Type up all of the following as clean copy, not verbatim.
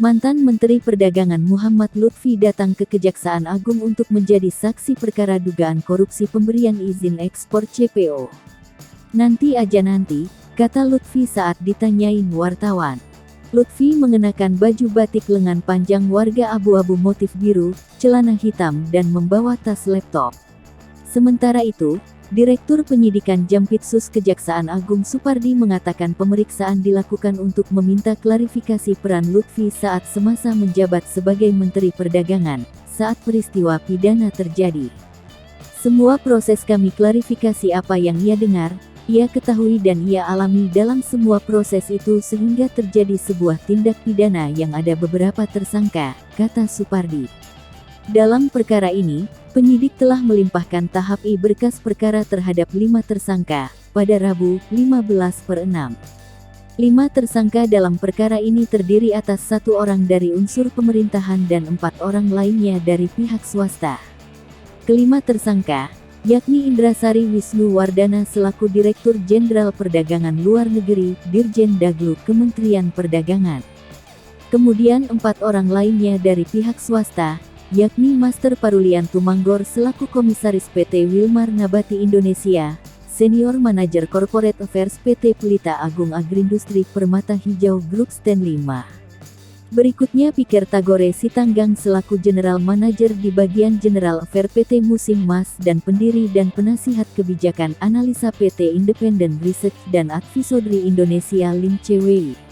Mantan Menteri Perdagangan Muhammad Lutfi datang ke Kejaksaan Agung untuk menjadi saksi perkara dugaan korupsi pemberian izin ekspor CPO. Nanti aja nanti, kata Lutfi saat ditanyain wartawan. Lutfi mengenakan baju batik lengan panjang warga abu-abu motif biru, celana hitam dan membawa tas laptop. Sementara itu, Direktur Penyidikan Jampitsus Kejaksaan Agung Supardi mengatakan pemeriksaan dilakukan untuk meminta klarifikasi peran Lutfi saat semasa menjabat sebagai Menteri Perdagangan, saat peristiwa pidana terjadi. Semua proses kami klarifikasi apa yang ia dengar, ia ketahui dan ia alami dalam semua proses itu sehingga terjadi sebuah tindak pidana yang ada beberapa tersangka, kata Supardi. Dalam perkara ini, penyidik telah melimpahkan tahap I berkas perkara terhadap 5 tersangka, pada Rabu, 15/6. 5 tersangka dalam perkara ini terdiri atas 1 orang dari unsur pemerintahan dan 4 orang lainnya dari pihak swasta. Kelima tersangka, yakni Indrasari Wisnu Wardana selaku Direktur Jenderal Perdagangan Luar Negeri, Dirjen Daglu Kementerian Perdagangan. Kemudian 4 orang lainnya dari pihak swasta, yakni Master Parulian Tumanggor selaku Komisaris PT Wilmar Nabati Indonesia, Senior Manager Corporate Affairs PT Pelita Agung Agrindustri Permata Hijau Group Stand 5. Berikutnya Piker Tagore Sitanggang selaku General Manager di bagian General Affair PT Musim Mas dan pendiri dan penasihat kebijakan analisa PT Independent Research dan Advisory Indonesia Lim Cwi.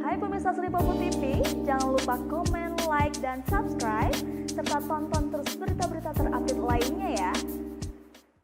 Hai pemirsa Sri Popo TV, jangan lupa komen, like, dan subscribe, serta tonton terus berita-berita terupdate lainnya.